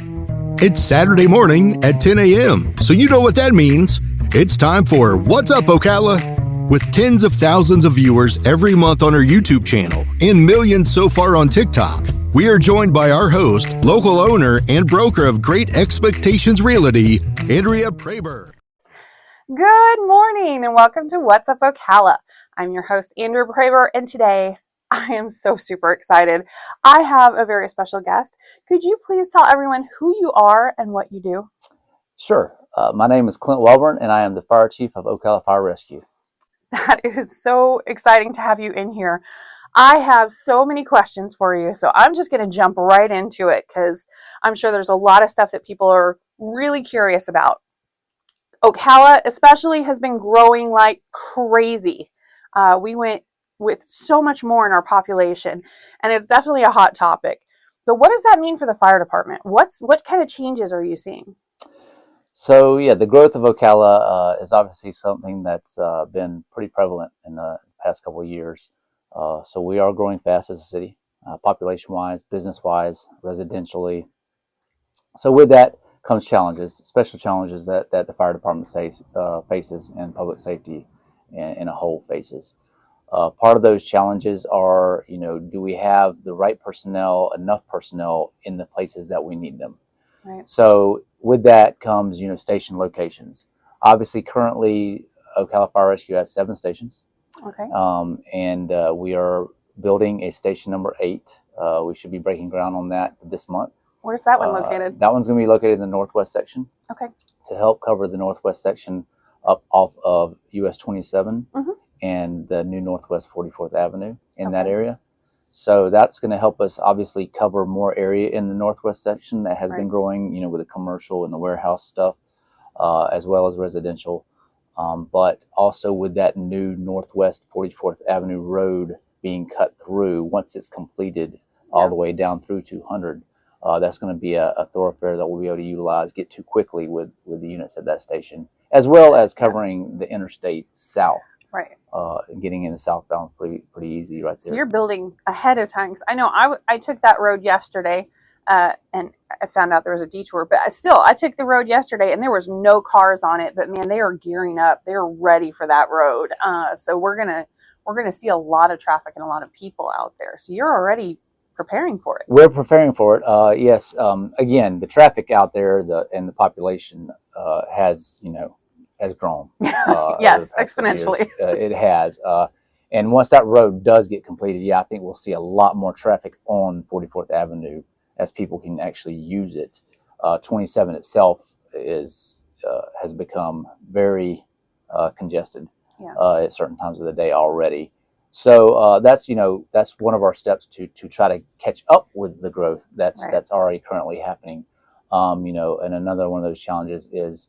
It's Saturday morning at 10 a.m., so you know what that means. It's time for What's Up, Ocala? With tens of thousands of viewers every month on our YouTube channel and millions so far on TikTok, we are joined by our host, local owner, and broker of Great Expectations Realty, Andrea Praber. Good morning and welcome to What's Up, Ocala. I'm your host, Andrea Praber, and today I am so super excited. I have a very special guest. Could you please tell everyone who you are and what you do? Sure. My name is Clint Welburn, and I am the Fire Chief of Ocala Fire Rescue. That is so exciting to have you in here. I have so many questions for you, so I'm just going to jump right into it because I'm sure there's a lot of stuff that people are really curious about. Ocala especially has been growing like crazy. We went with so much more in our population, and it's definitely a hot topic. But what does that mean for the fire department? What kind of changes are you seeing? So, the growth of Ocala is obviously something that's been pretty prevalent in the past couple of years. So we are growing fast as a city, population-wise, business-wise, residentially. So with that comes challenges, special challenges that the fire department faces and public safety in a whole faces. Part of those challenges are, do we have the right personnel, enough personnel in the places that we need them? Right. So with that comes, station locations. Obviously, currently, Ocala Fire Rescue has 7 stations. Okay. And we are building a station number 8. We should be breaking ground on that this month. Where's that one located? That one's going to be located in the northwest section. Okay. To help cover the northwest section up off of US 27 and the new Northwest 44th Avenue in that area. So that's going to help us obviously cover more area in the northwest section that has been growing, with the commercial and the warehouse stuff, as well as residential. But also with that new Northwest 44th Avenue road being cut through, once it's completed all the way down through 200, that's going to be a thoroughfare that we'll be able to utilize, get to quickly with the units at that station, as well as covering the interstate south. Right. Getting in the southbound pretty easy right there. So you're building ahead of time. 'Cause I know I took that road yesterday, and I found out there was a detour. But I took the road yesterday, and there was no cars on it. But man, they are gearing up. They're ready for that road. So we're gonna see a lot of traffic and a lot of people out there. So you're already preparing for it. We're preparing for it. Yes. Again, the traffic out there, and the population has grown. Yes, exponentially. It has. And once that road does get completed, I think we'll see a lot more traffic on 44th Avenue as people can actually use it. 27 itself has become very congested at certain times of the day already. So that's one of our steps to try to catch up with the growth that's already currently happening. And another one of those challenges is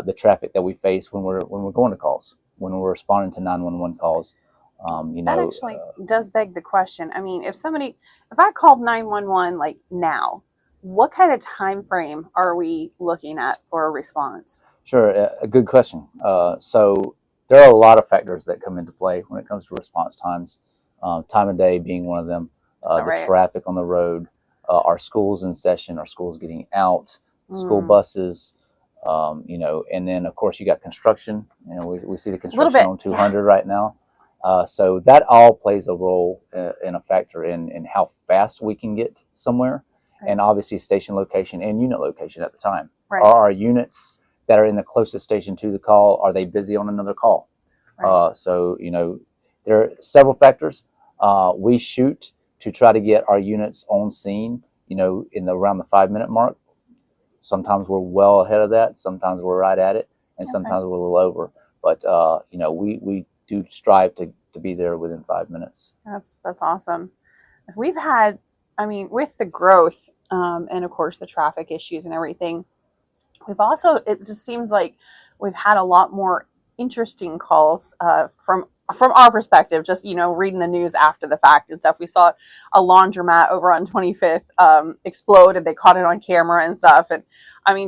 the traffic that we face when we're going to calls, when we're responding to 911 calls. That actually does beg the question. I mean, if I called 911 like now, what kind of time frame are we looking at for a response? Sure, a good question. So there are a lot of factors that come into play when it comes to response times. Time of day being one of them. The traffic on the road, our schools in session, our schools getting out, school buses. And then of course you got construction. We see the construction on 200 right now. So that all plays a role in a factor in how fast we can get somewhere, and obviously station location and unit location at the time. Are our units that are in the closest station to the call, are they busy on another call? So there are several factors. We shoot to try to get our units on scene, around the 5-minute mark. Sometimes we're well ahead of that. Sometimes we're right at it, and sometimes we're a little over. But we do strive to be there within 5 minutes. That's awesome. We've had, with the growth and of course the traffic issues and everything, it just seems like we've had a lot more interesting calls from our perspective, just, reading the news after the fact and stuff. We saw a laundromat over on 25th explode, and they caught it on camera and stuff. And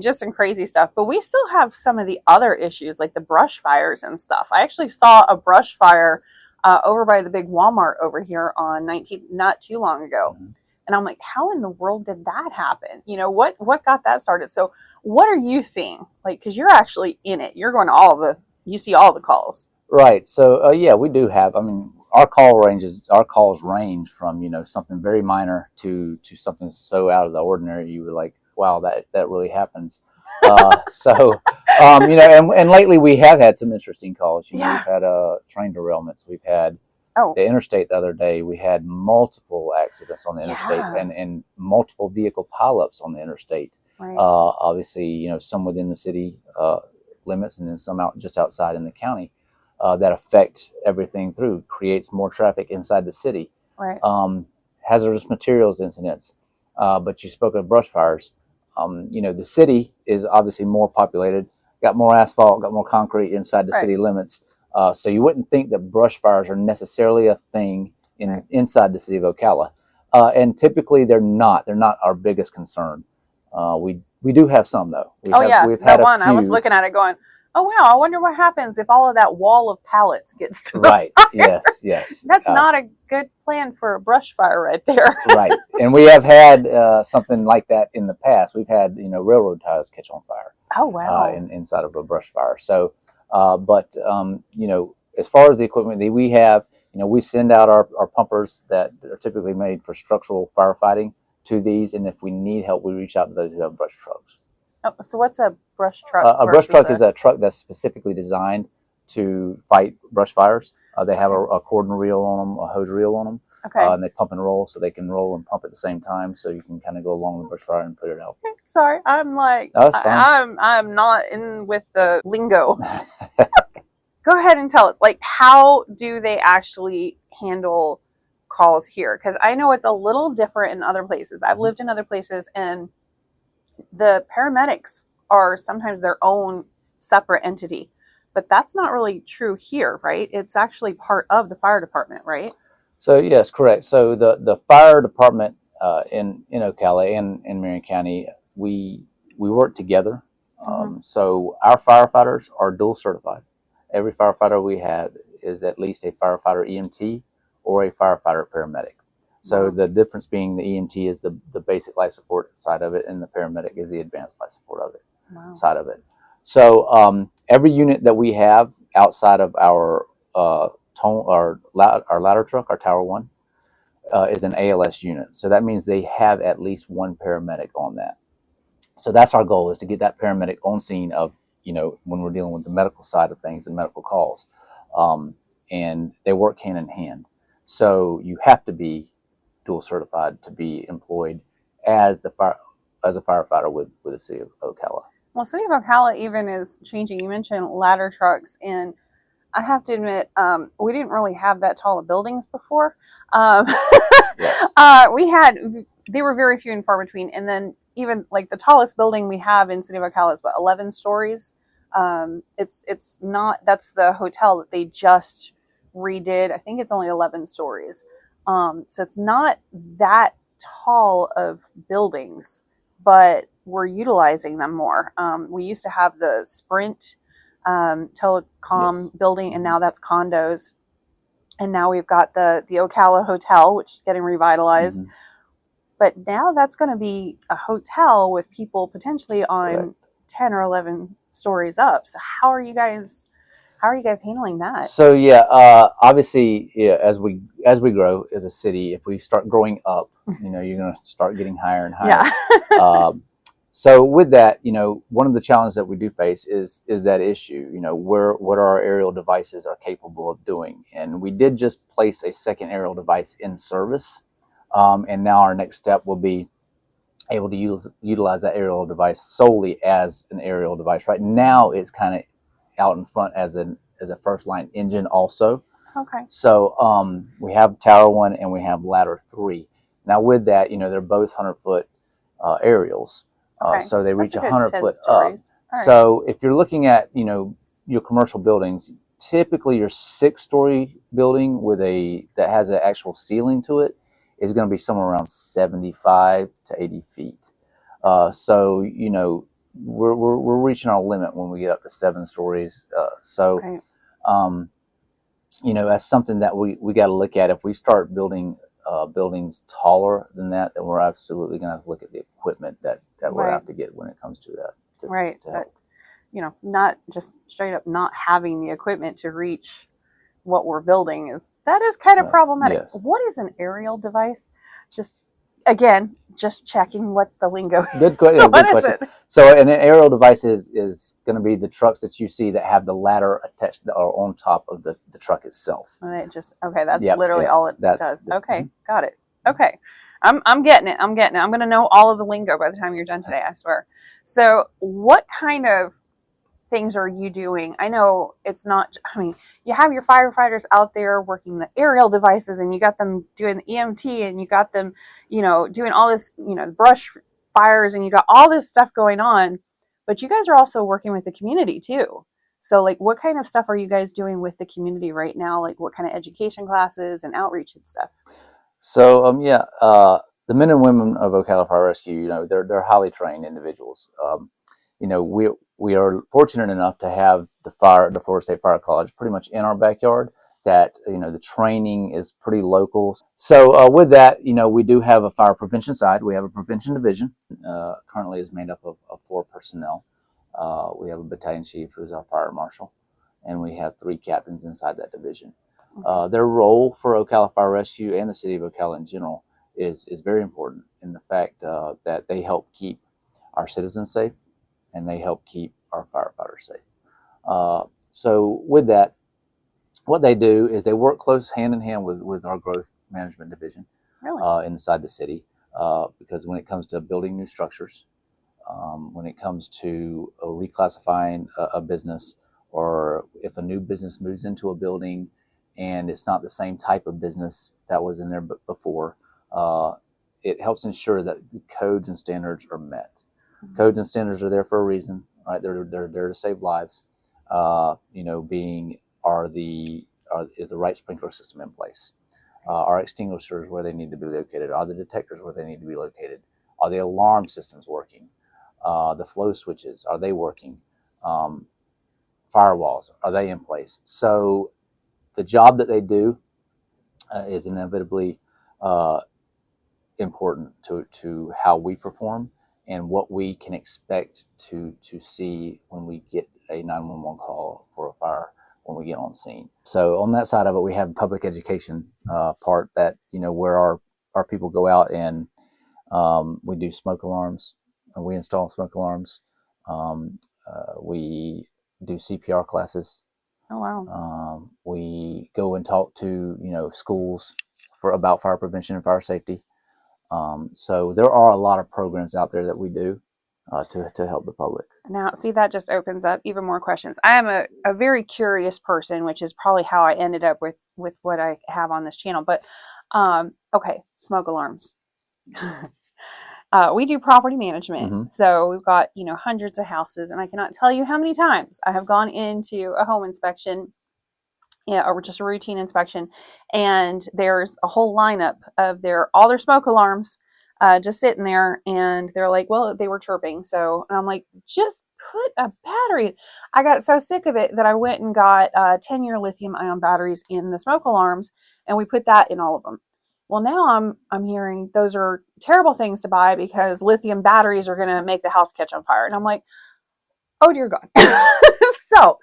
just some crazy stuff. But we still have some of the other issues, like the brush fires and stuff. I actually saw a brush fire over by the big Walmart over here on 19th not too long ago. And I'm like, how in the world did that happen? You know, what got that started? So what are you seeing? Like, because you're actually in it. You're going to you see all the calls. Right. So, yeah, we do have, I mean, our calls range from, something very minor to something so out of the ordinary. You were like, wow, that really happens. And lately we have had some interesting calls. We've had train derailments. We've had the interstate the other day. We had multiple accidents on the interstate and multiple vehicle pileups on the interstate. Right. Obviously, some within the city limits and then some just outside in the county that affect everything through, creates more traffic inside the city. Right. Hazardous materials incidents. But you spoke of brush fires. The city is obviously more populated, got more asphalt, got more concrete inside the city limits. So you wouldn't think that brush fires are necessarily a thing inside the city of Ocala. And typically they're not. They're not our biggest concern. We do have some, though. We've had a few. I was looking at it going, oh, wow, I wonder what happens if all of that wall of pallets gets to the fire. Yes. That's not a good plan for a brush fire right there. Right. And we have had something like that in the past. We've had, railroad ties catch on fire. Oh, wow. Inside of a brush fire. So, as far as the equipment that we have, we send out our pumpers that are typically made for structural firefighting to these. And if we need help, we reach out to those who have brush trucks. Oh, so what's a brush truck? A brush truck is a truck that's specifically designed to fight brush fires. They have a cordon reel on them, a hose reel on them. Okay. And they pump and roll, so they can roll and pump at the same time, so you can kind of go along the brush fire and put it out. Sorry, I'm like, I'm not in with the lingo. Go ahead and tell us, like, how do they actually handle calls here? Because I know it's a little different in other places. I've lived in other places, and the paramedics are sometimes their own separate entity, but that's not really true here, right? It's actually part of the fire department, right? So yes, correct. So the fire department in Ocala and in Marion County, we work together. So our firefighters are dual certified. Every firefighter we have is at least a firefighter EMT or a firefighter paramedic. So the difference being the EMT is the basic life support side of it, and the paramedic is the advanced life support of it side of it. So every unit that we have outside of our ladder truck, our Tower 1, is an ALS unit. So that means they have at least one paramedic on that. So that's our goal, is to get that paramedic on scene of, when we're dealing with the medical side of things and medical calls. And they work hand in hand. So you have to be dual certified to be employed as a firefighter with the city of Ocala. Well, city of Ocala even is changing. You mentioned ladder trucks, and I have to admit, we didn't really have that tall of buildings before. Yes. They were very few and far between. And then even like the tallest building we have in city of Ocala is 11 stories. It's not, that's the hotel that they just redid. I think it's only 11 stories. So it's not that tall of buildings, but we're utilizing them more. We used to have the Sprint telecom building, and now that's condos. And now we've got the Ocala Hotel, which is getting revitalized. But now that's going to be a hotel with people potentially on 10 or 11 stories up. So how are you guys handling that? So obviously, as we grow as a city, if we start growing up, you're going to start getting higher and higher. Yeah. So with that, one of the challenges that we do face is that issue. What our aerial devices are capable of doing, and we did just place a second aerial device in service, and now our next step will be able to utilize that aerial device solely as an aerial device. Right now, it's kind of out in front as a first line engine also. Okay. So we have Tower 1 and we have Ladder 3. Now with that, they're both 100-foot aerials. So they reach 100 foot up. Right. So if you're looking at, your commercial buildings, typically your 6-story building that has an actual ceiling to it is going to be somewhere around 75 to 80 feet. So, we're reaching our limit when we get up to 7 stories. That's something that we got to look at. If we start building buildings taller than that, then we're absolutely going to have to look at the equipment that we're have to get when it comes to that. But not just straight up not having the equipment to reach what we're building is kind of problematic. Yes. What is an aerial device? Just checking what the lingo is. Good question. So an aerial device is going to be the trucks that you see that have the ladder attached or on top of the truck itself. And it just, that's literally all it does. Got it. Okay. I'm getting it. I'm going to know all of the lingo by the time you're done today, I swear. So what kind of things are you doing? I know it's not, you have your firefighters out there working the aerial devices, and you got them doing the EMT, and you got them, doing all this, brush fires, and you got all this stuff going on, but you guys are also working with the community too. So like, what kind of stuff are you guys doing with the community right now? Like what kind of education classes and outreach and stuff? So, the men and women of Ocala Fire Rescue, they're highly trained individuals. We are fortunate enough to have the Florida State Fire College pretty much in our backyard, that, the training is pretty local. So with that, we do have a fire prevention side. We have a prevention division, currently is made up of 4 personnel. We have a battalion chief who's our fire marshal, and we have 3 captains inside that division. Their role for Ocala Fire Rescue and the city of Ocala in general is very important in the fact that they help keep our citizens safe, and they help keep our firefighters safe. So with that, what they do is they work close hand in hand with our growth management division inside the city, because when it comes to building new structures, when it comes to reclassifying a business, or if a new business moves into a building and it's not the same type of business that was in there before, it helps ensure that the codes and standards are met. Codes and standards are there for a reason, right? They're there to save lives. Is the right sprinkler system in place? Are extinguishers where they need to be located? Are the detectors where they need to be located? Are the alarm systems working? The flow switches, are they working? Firewalls, are they in place? So the job that they do is inevitably important to how we perform and what we can expect to see when we get a 911 call for a fire when we get on scene. So on that side of it, we have public education part that, where our people go out and we do smoke alarms, and we install smoke alarms. We do CPR classes. Oh, wow. We go and talk to, schools about fire prevention and fire safety. So there are a lot of programs out there that we do to help the public. Now, see, that just opens up even more questions. I am a very curious person, which is probably how I ended up with what I have on this channel. But, okay, smoke alarms. We do property management. Mm-hmm. So we've got, hundreds of houses, and I cannot tell you how many times I have gone into a home inspection, or just a routine inspection, and there's a whole lineup of all their smoke alarms just sitting there, and they're like, well, they were chirping. So, and I'm like, just put a battery. I got so sick of it that I went and got 10-year lithium ion batteries in the smoke alarms, and we put that in all of them. Well, now I'm hearing those are terrible things to buy because lithium batteries are going to make the house catch on fire. And I'm like, oh dear God. So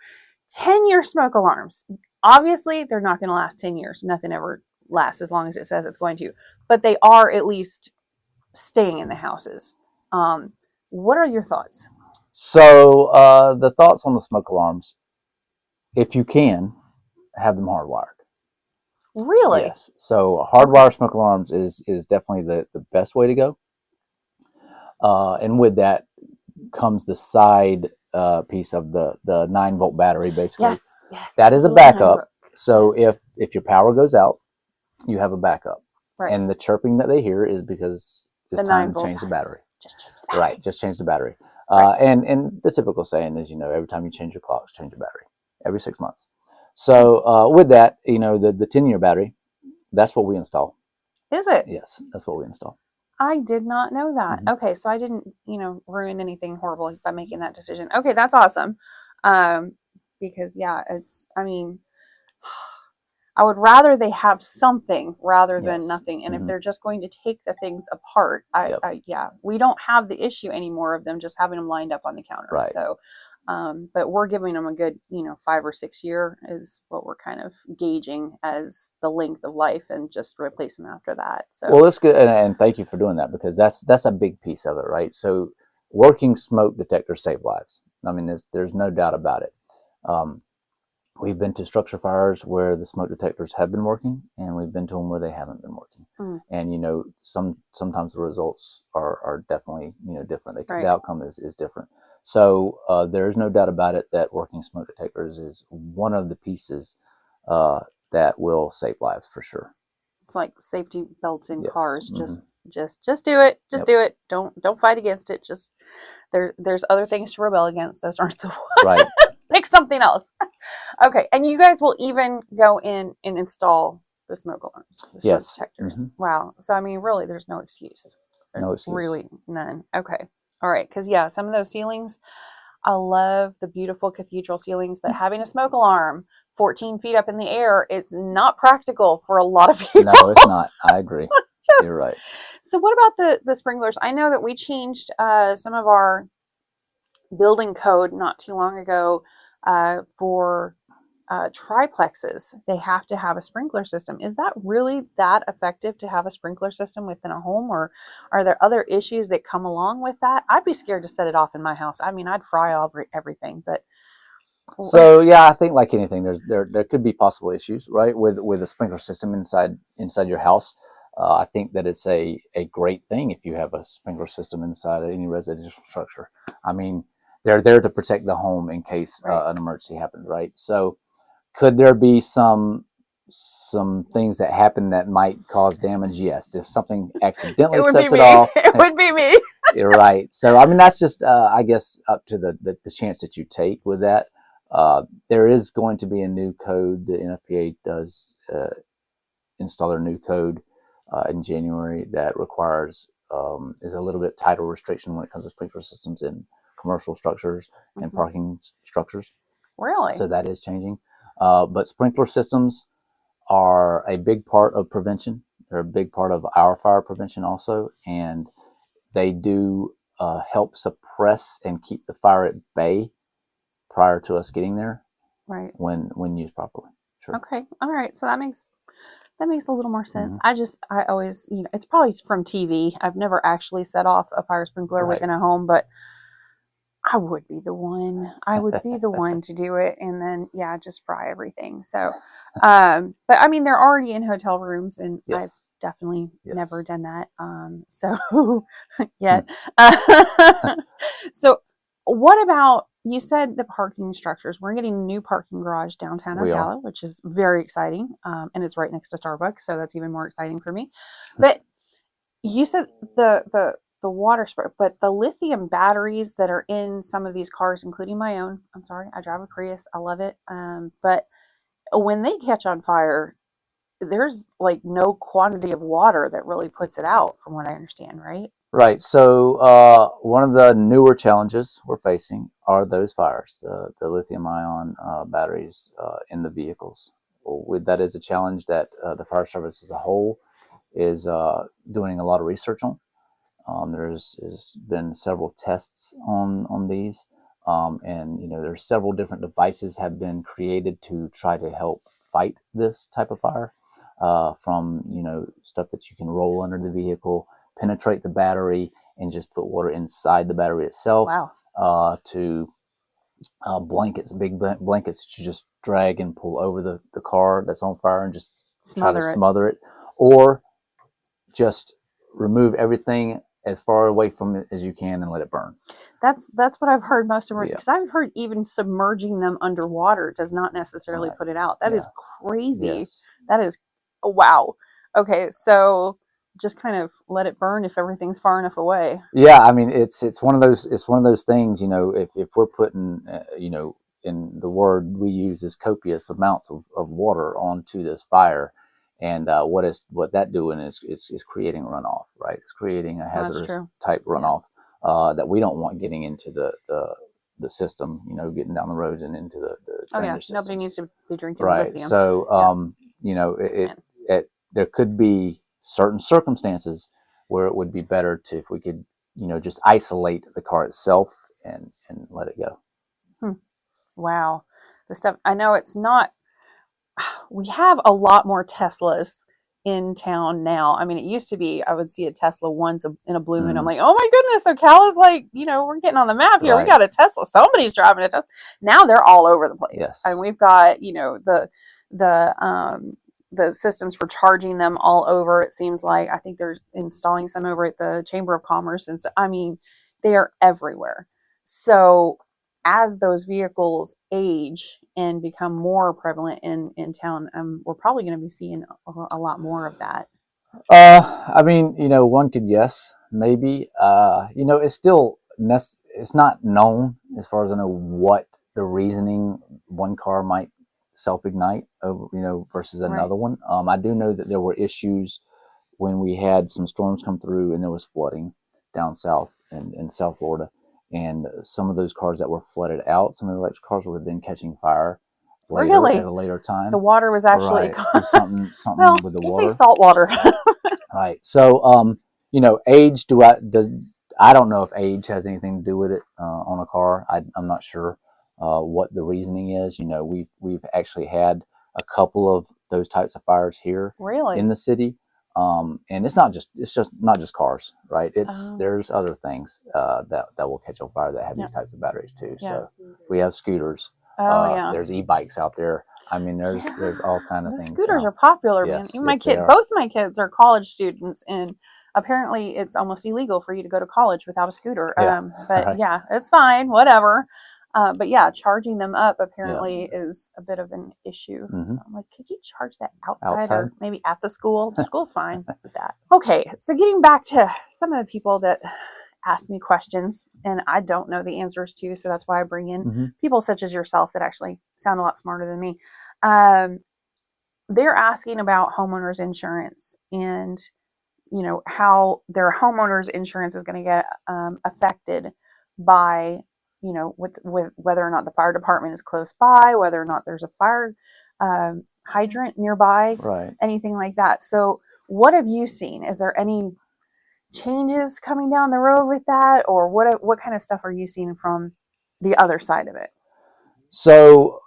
10-year smoke alarms. Obviously, they're not going to last 10 years. Nothing ever lasts as long as it says it's going to. But they are at least staying in the houses. What are your thoughts? So the thoughts on the smoke alarms, if you can, have them hardwired. Really? Yes. So hardwire smoke alarms is definitely the best way to go. And with that comes the side piece of the 9-volt battery, basically. Yes. That is a backup. So if your power goes out, you have a backup. Right. And the chirping that they hear is because it's time to change the battery. Just change the battery. Right. Just change the battery. Right. And the typical saying is, every time you change your clocks, change your battery. Every 6 months. So with that, the 10-year battery, that's what we install. Is it? Yes, that's what we install. I did not know that. Mm-hmm. Okay, so I didn't, ruin anything horrible by making that decision. Okay, that's awesome. Because I would rather they have something rather than Yes. nothing. And if Mhm. they're just going to take the things apart, Yep. yeah, we don't have the issue anymore of them just having them lined up on the counter. Right. So, but we're giving them a good, 5 or 6 year is what we're kind of gauging as the length of life, and just replace them after that. So, Well, that's good, and thank you for doing that, because that's a big piece of it, right? So, working smoke detectors save lives. I mean, there's no doubt about it. Um, we've been to structure fires where the smoke detectors have been working, and we've been to them where they haven't been working. And sometimes the results are definitely different. Right. The outcome is different. So there is no doubt about it that working smoke detectors is one of the pieces that will save lives for sure. It's like safety belts in Yes. cars. Mhm. Just do it. Just Yep. do it. Don't fight against it. Just there's other things to rebel against. Those aren't the ones. Right. Pick something else. Okay. And you guys will even go in and install the smoke alarms, the smoke Yes. detectors. Mhm. Wow. So I mean, really, there's no excuse. No excuse. Really none. Okay. All right. Because some of those ceilings, I love the beautiful cathedral ceilings, but having a smoke alarm 14 feet up in the air is not practical for a lot of people. No, it's not. I agree. You're right. So what about the sprinklers? I know that we changed some of our building code not too long ago for triplexes. They have to have a sprinkler system. Is that really that effective to have a sprinkler system within a home, or are there other issues that come along with that? I'd be scared to set it off in my house. I mean, I'd fry everything, but so yeah, I think like anything, there could be possible issues, right, with a sprinkler system inside your house. I think that it's a great thing if you have a sprinkler system inside any residential structure. I mean, they're there to protect the home in case an emergency happens, right? So, could there be some things that happen that might cause damage? Yes, if something accidentally sets it off, it would be me. you're right. So, I mean, that's just I guess up to the chance that you take with that. There is going to be a new code. The NFPA does install their new code in January that requires is a little bit tighter restriction when it comes to sprinkler systems in commercial structures and parking structures. Really? So that is changing. But sprinkler systems are a big part of prevention. They're a big part of our fire prevention also, and they do help suppress and keep the fire at bay prior to us getting there. Right. When used properly. Sure. Okay. All right. So that makes a little more sense. I always, it's probably from TV. I've never actually set off a fire sprinkler within a home, but I would be the one. I would be the one to do it, and then just fry everything. So, but I mean, they're already in hotel rooms, and I've definitely never done that. So yet. So, what about, you said the parking structures? We're getting a new parking garage downtown Ocala, which is very exciting, and it's right next to Starbucks, so that's even more exciting for me. But you said the water spray, but the lithium batteries that are in some of these cars, including my own, I'm sorry, I drive a Prius, I love it, but when they catch on fire, there's like no quantity of water that really puts it out, from what I understand, right? Right. So one of the newer challenges we're facing are those fires, the lithium-ion batteries in the vehicles. That is a challenge that the fire service as a whole is doing a lot of research on. There's been several tests on these, and there's several different devices have been created to try to help fight this type of fire. From stuff that you can roll under the vehicle, penetrate the battery, and just put water inside the battery itself. Wow. To blankets, big blankets that you just drag and pull over the car that's on fire and just try to smother it, or just remove everything as far away from it as you can and let it burn. That's what I've heard most of it, because I've heard even submerging them underwater does not necessarily put it out. That is crazy. Yes. That is, wow. Okay, so just kind of let it burn if everything's far enough away. Yeah, I mean it's one of those things. If we're putting in the word we use is copious amounts of water onto this fire, and what that doing is creating runoff, right? It's creating a hazardous type runoff that we don't want getting into the system, getting down the roads and into the drainage systems. Nobody needs to be drinking right. lithium. So there could be certain circumstances where it would be better to, if we could, just isolate the car itself and let it go. Wow. The stuff, I know it's not, we have a lot more Teslas in town now. I mean, it used to be I would see a Tesla once in a blue moon. I'm like, oh my goodness, Ocala's like, we're getting on the map here. Right. We got a Tesla. Somebody's driving a Tesla. Now they're all over the place. Yes. And we've got, the systems for charging them all over. It seems like I think they're installing some over at the Chamber of Commerce and stuff. I mean, they are everywhere. So as those vehicles age and become more prevalent in town, we're probably going to be seeing a lot more of that. I mean, one could guess, maybe. It's still it's not known, as far as I know, what the reasoning one car might self-ignite over, versus another one. I do know that there were issues when we had some storms come through and there was flooding down south in South Florida. And some of those cars that were flooded out, some of the electric cars were then catching fire later, at a later time. The water was actually something well, with the you water. say salt water. Right. So, age, I don't know if age has anything to do with it on a car. I'm not sure what the reasoning is. We've actually had a couple of those types of fires here in the city. And it's just not just cars, right? There's other things that will catch on fire that have these types of batteries too. Yes. So we have scooters. There's e-bikes out there. I mean, there's all kind of things. Scooters are popular, yes, man. Even both my kids are college students, and apparently it's almost illegal for you to go to college without a scooter. But yeah, it's fine, whatever. But yeah, charging them up apparently is a bit of an issue. Mm-hmm. So I'm like, could you charge that outside or maybe at the school? The school's fine with that. Okay, so getting back to some of the people that ask me questions and I don't know the answers to, so that's why I bring in people such as yourself that actually sound a lot smarter than me. They're asking about homeowners insurance and, how their homeowners insurance is going to get affected by with whether or not the fire department is close by, whether or not there's a fire hydrant nearby, right? Anything like that. So what have you seen? Is there any changes coming down the road with that, or what kind of stuff are you seeing from the other side of it? So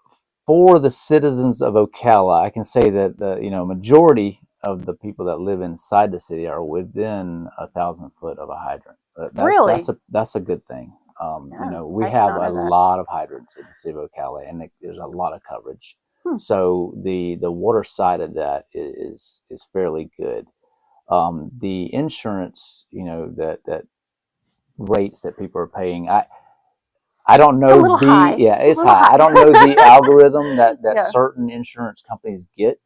for the citizens of Ocala, I can say that the majority of the people that live inside the city are within 1,000 foot of a hydrant. Really? That's a good thing. We have a lot of hydrants in the city of Ocala, and there's a lot of coverage. So the water side of that is fairly good. The insurance, that rates that people are paying, I don't know it's high. It's high. I don't know the algorithm that certain insurance companies get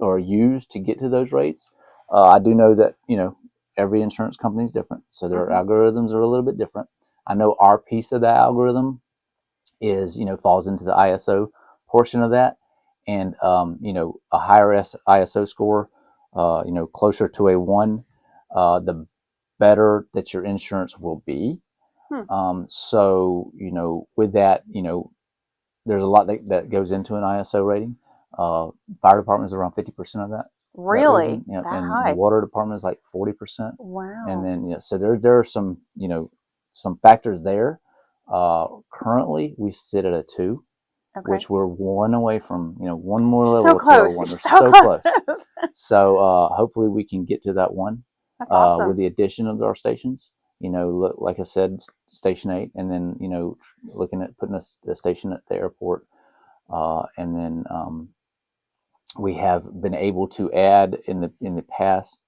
or use to get to those rates. I do know that every insurance company is different, so their algorithms are a little bit different. I know our piece of the algorithm is, falls into the ISO portion of that. And, a higher ISO score, closer to a 1, the better that your insurance will be. So, with that, there's a lot that goes into an ISO rating. Fire department is around 50% of that. Really? That high? And the water department is like 40%. Wow. And then, so there are some, some factors there. Currently, we sit at a 2, which we're 1 away from, one more level. So close. We're so close. So hopefully we can get to that 1. That's awesome. With the addition of our stations. Like I said, Station 8, and then, looking at putting a station at the airport. And then we have been able to add in the past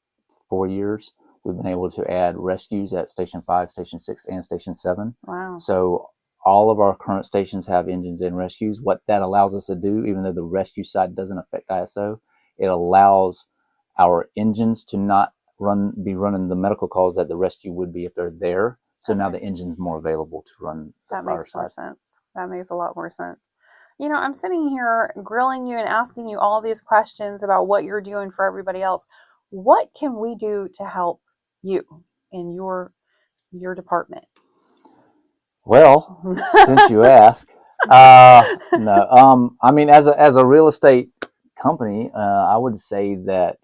4 years. We've been able to add rescues at Station 5, Station 6, and Station 7. Wow. So all of our current stations have engines and rescues. What that allows us to do, even though the rescue side doesn't affect ISO, it allows our engines to not be running the medical calls that the rescue would be if they're there. So now the engine's more available to run the That fire makes side. more sense. That makes a lot more sense. I'm sitting here grilling you and asking you all these questions about what you're doing for everybody else. What can we do to help you in your department? Well, since you ask, no. I mean, as a real estate company, I would say that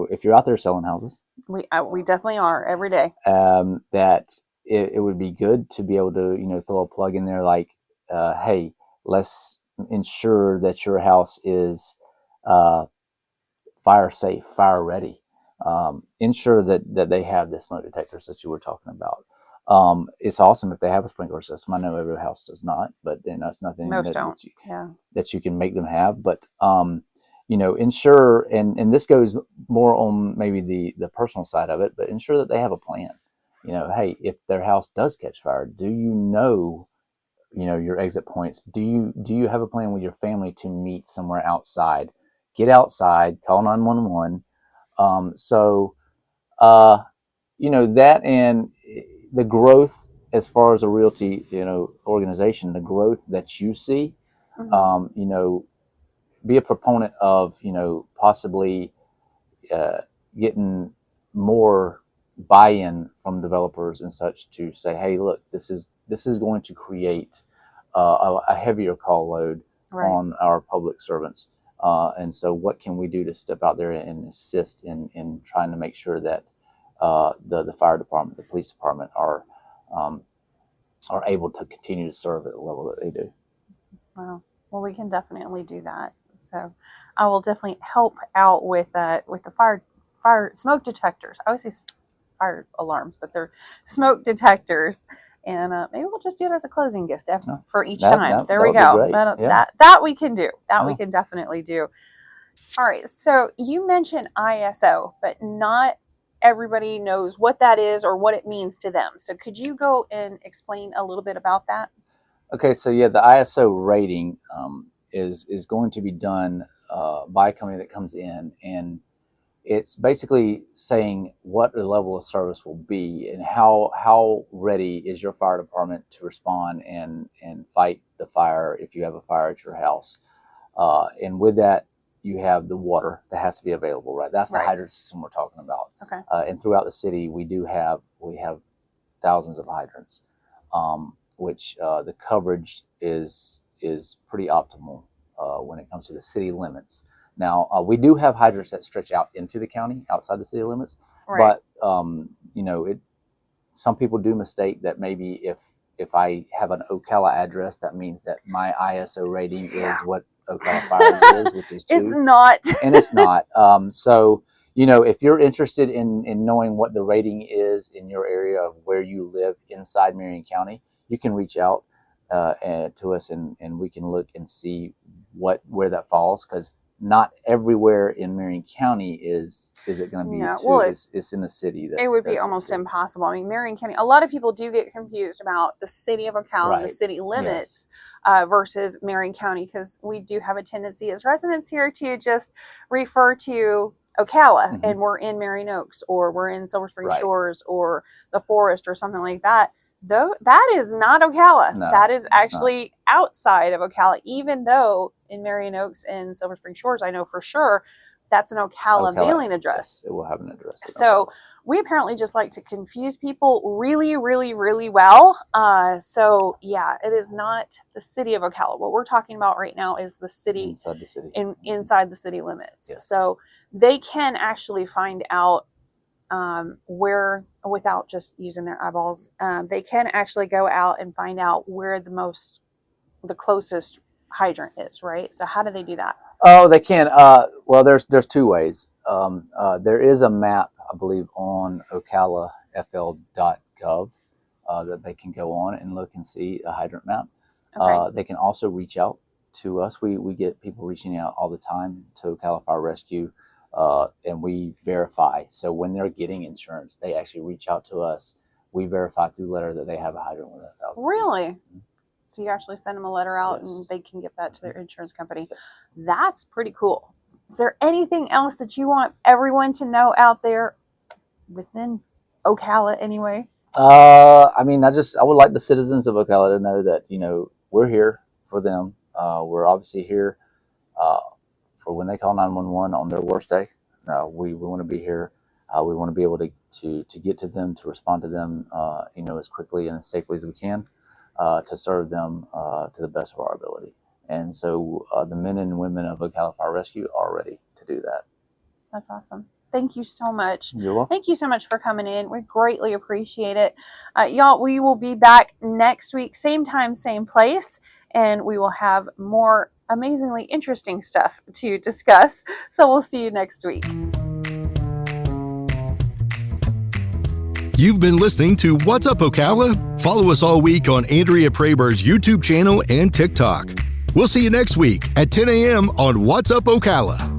if you're out there selling houses, we definitely are every day. That it would be good to be able to throw a plug in there like, hey, let's ensure that your house is fire safe, fire ready. Ensure that they have the smoke detectors that you were talking about. It's awesome if they have a sprinkler system. I know every house does not, but then that's nothing that you can make them have. But ensure, and this goes more on maybe the personal side of it, but ensure that they have a plan. Hey, if their house does catch fire, do your exit points? Do you have a plan with your family to meet somewhere outside? Get outside, call 911. That, and the growth as far as a realty, organization, the growth that you see, be a proponent of, possibly getting more buy-in from developers and such to say, hey, look, this is going to create a heavier call load on our public servants. And so what can we do to step out there and assist in trying to make sure that the fire department, the police department are able to continue to serve at the level that they do? Wow. Well, we can definitely do that. So I will definitely help out with the fire smoke detectors. I always say fire alarms, but they're smoke detectors. And maybe we'll just do it as a closing gift for each time. There we go. That we can do. We can definitely do. All right. So you mentioned ISO, but not everybody knows what that is or what it means to them. So could you go and explain a little bit about that? Okay. So yeah, the ISO rating is going to be done by a company that comes in, and it's basically saying what the level of service will be and how ready is your fire department to respond and fight the fire if you have a fire at your house. And with that, you have the water that has to be available, right? That's the hydrant system we're talking about. Okay. And throughout the city, we have thousands of hydrants, which the coverage is pretty optimal when it comes to the city limits. Now, we do have hydrants that stretch out into the county outside the city limits, but some people do mistake that maybe if I have an Ocala address, that means that my ISO rating is what Ocala Fires is, which is 2. It's not. And it's not. So, if you're interested in knowing what the rating is in your area of where you live inside Marion County, you can reach out to us and we can look and see where that falls, because not everywhere in Marion County is it going to be 2. Well, it's in the city. It would be almost impossible. I mean, Marion County, a lot of people do get confused about the city of Ocala and the city limits versus Marion County, because we do have a tendency as residents here to just refer to Ocala and we're in Marion Oaks or we're in Silver Spring Shores or the Forest or something like that. Though that is not Ocala. No, that is actually outside of Ocala, even though in Marion Oaks and Silver Spring Shores, I know for sure that's an Ocala mailing address. Yes, it will have an address. So we apparently just like to confuse people really, really, really well. So yeah, it is not the city of Ocala. What we're talking about right now is the city inside the city, inside the city limits. Yes. So they can actually find out where, without just using their eyeballs, they can actually go out and find out where the closest hydrant is, right? So how do they do that? Oh, they can. Well, there's 2 ways. There is a map, I believe, on ocalafl.gov that they can go on and look and see a hydrant map. Okay. They can also reach out to us. We get people reaching out all the time to Ocala Fire Rescue. And we verify. So when they're getting insurance, they actually reach out to us. We verify through letter that they have a hydrant with 1,000. Really? Mm-hmm. So you actually send them a letter out and they can give that to their insurance company. Yes. That's pretty cool. Is there anything else that you want everyone to know out there within Ocala anyway? I mean, I would like the citizens of Ocala to know that, we're here for them. We're obviously here for when they call 911 on their worst day. We want to be here. We want to be able to get to them, to respond to them, as quickly and as safely as we can, to serve them to the best of our ability. And so the men and women of Ocala Fire Rescue are ready to do that. That's awesome. Thank you so much. You're welcome. Thank you so much for coming in. We greatly appreciate it. Y'all, we will be back next week, same time, same place, and we will have more amazingly interesting stuff to discuss. So we'll see you next week. You've been listening to What's Up, Ocala? Follow us all week on Andrea Praber's YouTube channel and TikTok. We'll see you next week at 10 a.m. on What's Up, Ocala.